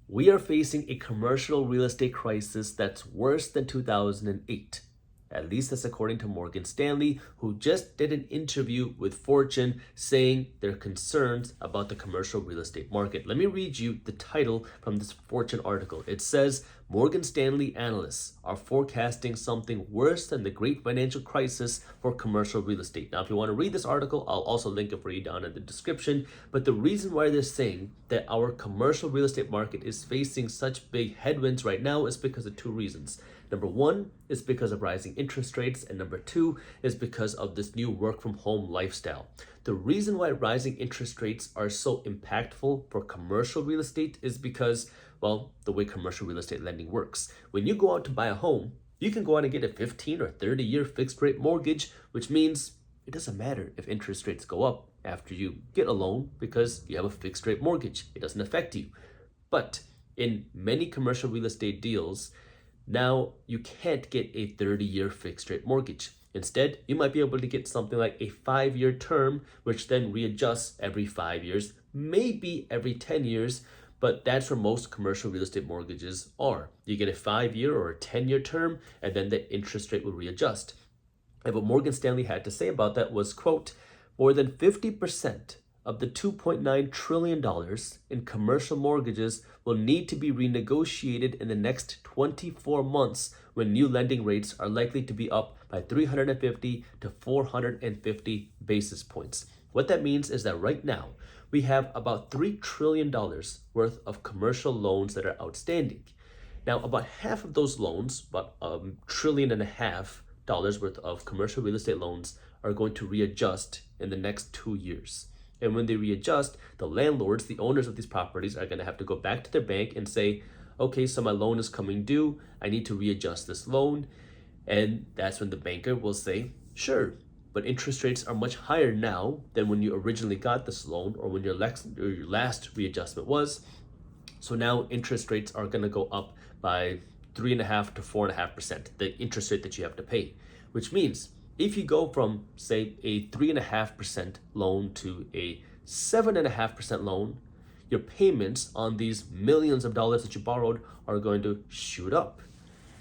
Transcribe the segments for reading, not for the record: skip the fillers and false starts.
We are facing a commercial real estate crisis that's worse than 2008. At least that's according to Morgan Stanley, who just did an interview with Fortune saying their concerns about the commercial real estate market. Let me read you the title from this Fortune article. It says, Morgan Stanley analysts are forecasting something worse than the great financial crisis for commercial real estate. Now, if you want to read this article, I'll also link it for you down in the description. But the reason why they're saying that our commercial real estate market is facing such big headwinds right now is because of two reasons. Number one is because of rising interest rates, and number two is because of this new work from home lifestyle. The reason why rising interest rates are so impactful for commercial real estate is because, well, the way commercial real estate lending works. When you go out to buy a home, you can go out and get a 15 or 30-year fixed rate mortgage, which means it doesn't matter if interest rates go up after you get a loan because you have a fixed rate mortgage. It doesn't affect you. But in many commercial real estate deals, now you can't get a 30-year fixed rate mortgage. Instead, you might be able to get something like a 5-year term, which then readjusts every 5 years, maybe every 10 years, but that's where most commercial real estate mortgages are. You get a 5-year or a 10-year term, and then the interest rate will readjust. And what Morgan Stanley had to say about that was, quote, more than 50% of the $2.9 trillion in commercial mortgages will need to be renegotiated in the next 24 months when new lending rates are likely to be up by 350 to 450 basis points. What that means is that right now, we have about $3 trillion worth of commercial loans that are outstanding. Now, about half of those loans, about $1.5 trillion worth of commercial real estate loans, are going to readjust in the next 2 years. And when they readjust, the landlords, the owners of these properties, are going to have to go back to their bank and say, okay, so my loan is coming due. I need to readjust this loan. And that's when the banker will say, sure, but interest rates are much higher now than when you originally got this loan or when your last readjustment was. So now interest rates are going to go up by 3.5% to 4.5%, the interest rate that you have to pay, which means if you go from, say, a 3.5% loan to a 7.5% loan, your payments on these millions of dollars that you borrowed are going to shoot up.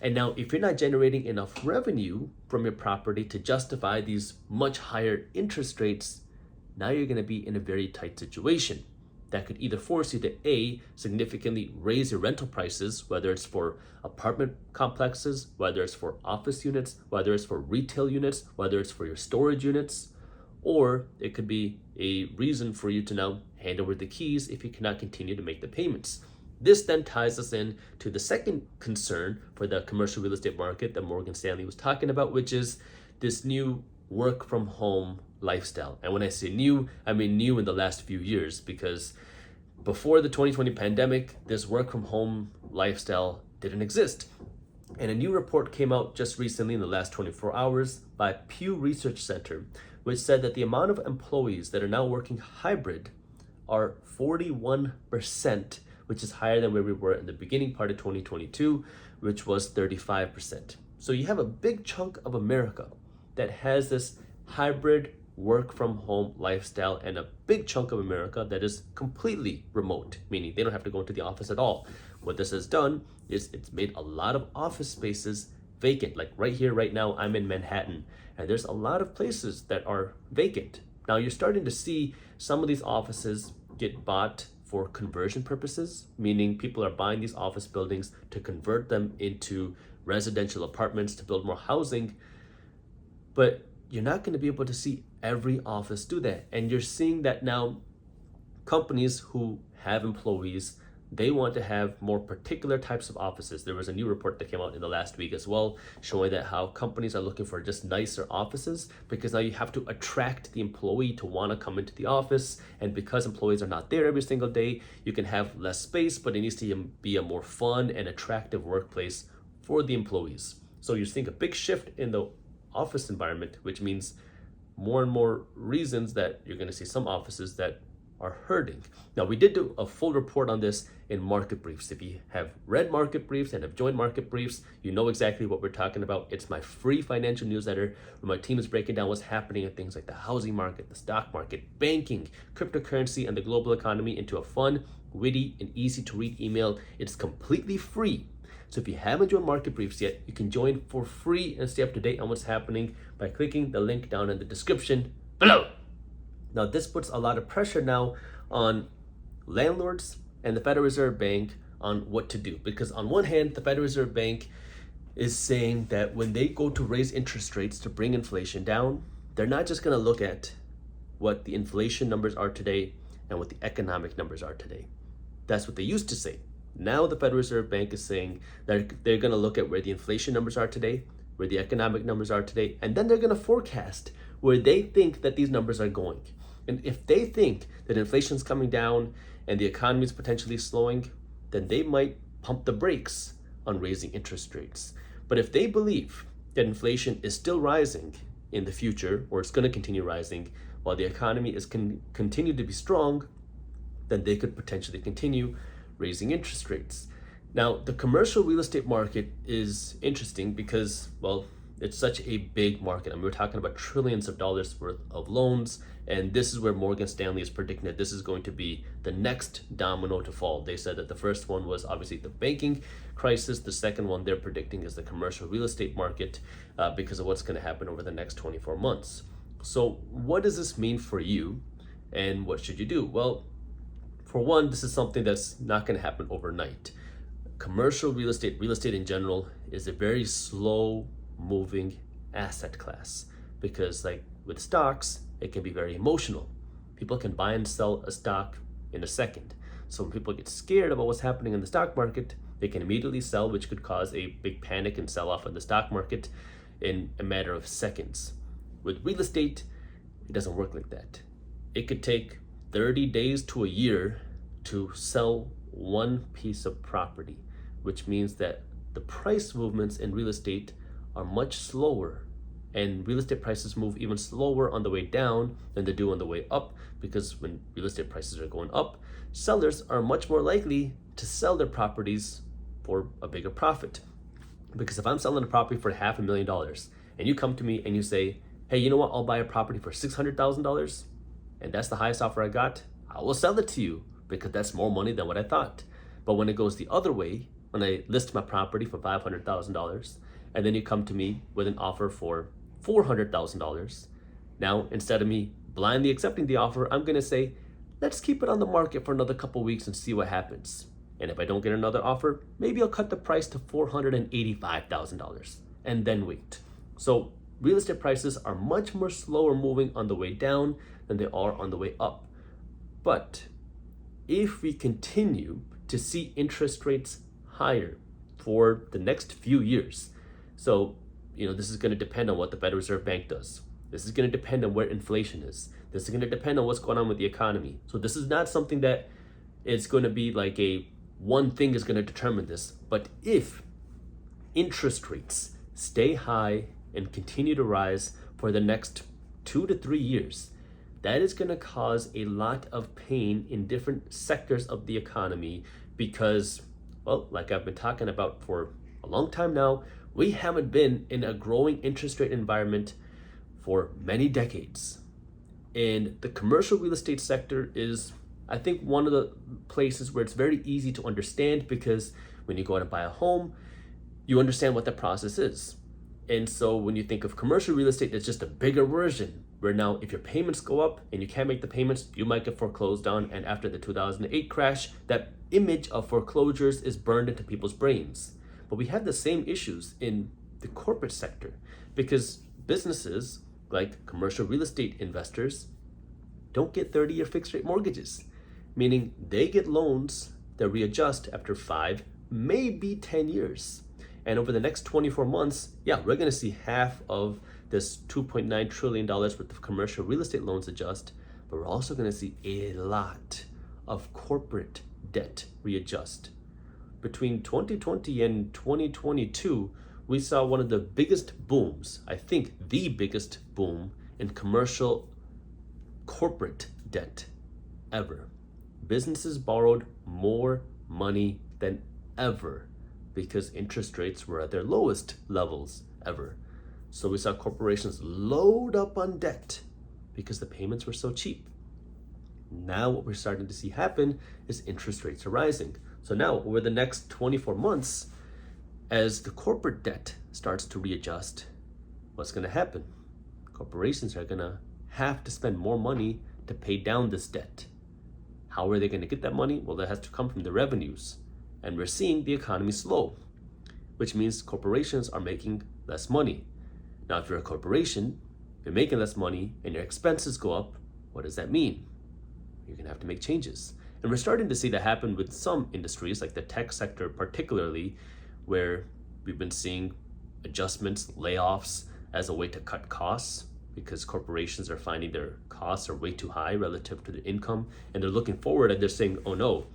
And now, if you're not generating enough revenue from your property to justify these much higher interest rates, now you're going to be in a very tight situation. That could either force you to A, significantly raise your rental prices, whether it's for apartment complexes, whether it's for office units, whether it's for retail units, whether it's for your storage units, or it could be a reason for you to now hand over the keys if you cannot continue to make the payments. This then ties us in to the second concern for the commercial real estate market that Morgan Stanley was talking about, which is this new work from home lifestyle. And when I say new, I mean new in the last few years, because before the 2020 pandemic, this work from home lifestyle didn't exist. And a new report came out just recently in the last 24 hours by Pew Research Center, which said that the amount of employees that are now working hybrid are 41%, which is higher than where we were in the beginning part of 2022, which was 35%. So you have a big chunk of America that has this hybrid work from home lifestyle and a big chunk of America that is completely remote, meaning they don't have to go into the office at all. What this has done is it's made a lot of office spaces vacant. Like right here, right now, I'm in Manhattan, and there's a lot of places that are vacant. Now you're starting to see some of these offices get bought for conversion purposes, meaning people are buying these office buildings to convert them into residential apartments to build more housing. But you're not going to be able to see every office do that. And you're seeing that now companies who have employees, they want to have more particular types of offices. There was a new report that came out in the last week as well, showing that how companies are looking for just nicer offices because now you have to attract the employee to want to come into the office. And because employees are not there every single day, you can have less space, but it needs to be a more fun and attractive workplace for the employees. So you're seeing a big shift in the office environment, which means more and more reasons that you're going to see some offices that are hurting. Now, we did do a full report on this in market briefs. If you have read market briefs and have joined market briefs, you know exactly what we're talking about. It's my free financial newsletter where my team is breaking down what's happening in things like the housing market, the stock market, banking, cryptocurrency, and the global economy into a fun, witty, and easy to read email. It's completely free. So if you haven't joined Market Briefs yet, you can join for free and stay up to date on what's happening by clicking the link down in the description below. Now, this puts a lot of pressure now on landlords and the Federal Reserve Bank on what to do. Because on one hand, the Federal Reserve Bank is saying that when they go to raise interest rates to bring inflation down, they're not just going to look at what the inflation numbers are today and what the economic numbers are today. That's what they used to say. Now the Federal Reserve Bank is saying that they're going to look at where the inflation numbers are today, where the economic numbers are today, and then they're going to forecast where they think that these numbers are going. And if they think that inflation is coming down and the economy is potentially slowing, then they might pump the brakes on raising interest rates. But if they believe that inflation is still rising in the future, or it's going to continue rising while the economy is continue to be strong, then they could potentially continue raising interest rates. Now, the commercial real estate market is interesting because, well, it's such a big market. I mean, we're talking about trillions of dollars worth of loans, and this is where Morgan Stanley is predicting that this is going to be the next domino to fall. They said that the first one was obviously the banking crisis. The second one they're predicting is the commercial real estate market because of what's going to happen over the next 24 months. So what does this mean for you, and what should you do? Well, for one, this is something that's not going to happen overnight. Commercial real estate in general, is a very slow moving asset class because, like with stocks, it can be very emotional. People can buy and sell a stock in a second. So when people get scared about what's happening in the stock market, they can immediately sell, which could cause a big panic and sell off in the stock market in a matter of seconds. With real estate, it doesn't work like that. It could take 30 days to a year to sell one piece of property, which means that the price movements in real estate are much slower, and real estate prices move even slower on the way down than they do on the way up, because when real estate prices are going up, sellers are much more likely to sell their properties for a bigger profit. Because if I'm selling a property for $500,000 and you come to me and you say, hey, you know what, I'll buy a property for $600,000 and that's the highest offer I got, I will sell it to you because that's more money than what I thought. But when it goes the other way, when I list my property for $500,000 and then you come to me with an offer for $400,000, now instead of me blindly accepting the offer, I'm going to say, let's keep it on the market for another couple weeks and see what happens. And if I don't get another offer, maybe I'll cut the price to $485,000 and then wait. So real estate prices are much more slower moving on the way down than they are on the way up. But if we continue to see interest rates higher for the next few years, so this is going to depend on what the Federal Reserve Bank does. This is going to depend on where inflation is. This is going to depend on what's going on with the economy. So this is not something that it's going to be like one thing is going to determine this. But if interest rates stay high and continue to rise for the next 2 to 3 years, that is going to cause a lot of pain in different sectors of the economy because, well, like I've been talking about for a long time now, we haven't been in a growing interest rate environment for many decades. And the commercial real estate sector is, I think, one of the places where it's very easy to understand because when you go out and buy a home, you understand what the process is. And so when you think of commercial real estate, it's just a bigger version where now if your payments go up and you can't make the payments, you might get foreclosed on. And after the 2008 crash, that image of foreclosures is burned into people's brains. But we have the same issues in the corporate sector because businesses like commercial real estate investors don't get 30-year fixed rate mortgages, meaning they get loans that readjust after 5, maybe 10 years. And over the next 24 months, we're going to see half of this $2.9 trillion worth of commercial real estate loans adjust, but we're also going to see a lot of corporate debt readjust. Between 2020 and 2022, we saw one of the biggest booms, I think the biggest boom in commercial corporate debt ever. Businesses borrowed more money than ever because interest rates were at their lowest levels ever. So we saw corporations load up on debt because the payments were so cheap. Now what we're starting to see happen is interest rates are rising. So now over the next 24 months, as the corporate debt starts to readjust, what's going to happen? Corporations are going to have to spend more money to pay down this debt. How are they going to get that money? Well, that has to come from the revenues. And we're seeing the economy slow, which means corporations are making less money. Now, if you're a corporation, you're making less money and your expenses go up, what does that mean? You're going to have to make changes. And we're starting to see that happen with some industries, like the tech sector particularly, where we've been seeing adjustments, layoffs as a way to cut costs, because corporations are finding their costs are way too high relative to their income. And they're looking forward and they're saying, oh no,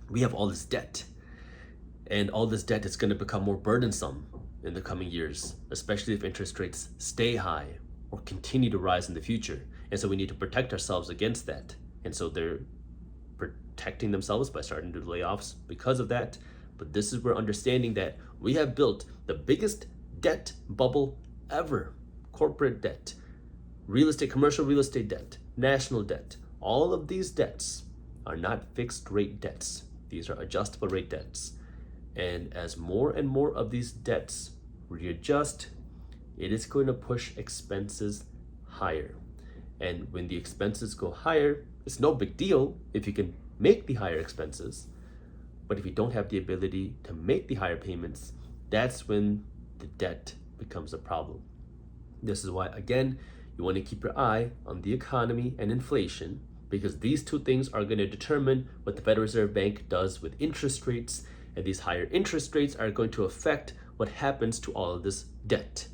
we have all this debt. And all this debt is going to become more burdensome in the coming years, especially if interest rates stay high or continue to rise in the future. And so we need to protect ourselves against that. And so they're protecting themselves by starting to do layoffs because of that. But this is where understanding that we have built the biggest debt bubble ever. Corporate debt, commercial real estate debt, national debt. All of these debts are not fixed rate debts. These are adjustable rate debts. And as more and more of these debts readjust, it is going to push expenses higher. And when the expenses go higher, it's no big deal if you can make the higher expenses. But if you don't have the ability to make the higher payments, that's when the debt becomes a problem. This is why, again, you want to keep your eye on the economy and inflation, because these two things are going to determine what the Federal Reserve Bank does with interest rates. And these higher interest rates are going to affect what happens to all of this debt.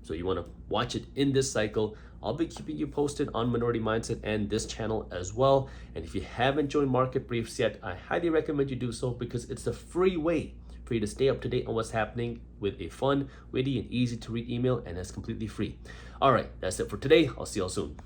So you want to watch it in this cycle. I'll be keeping you posted on Minority Mindset and this channel as well. And if you haven't joined Market Briefs yet, I highly recommend you do so, because it's a free way for you to stay up to date on what's happening with a fun, witty, and easy to read email, and it's completely free. All right, that's it for today. I'll see y'all soon.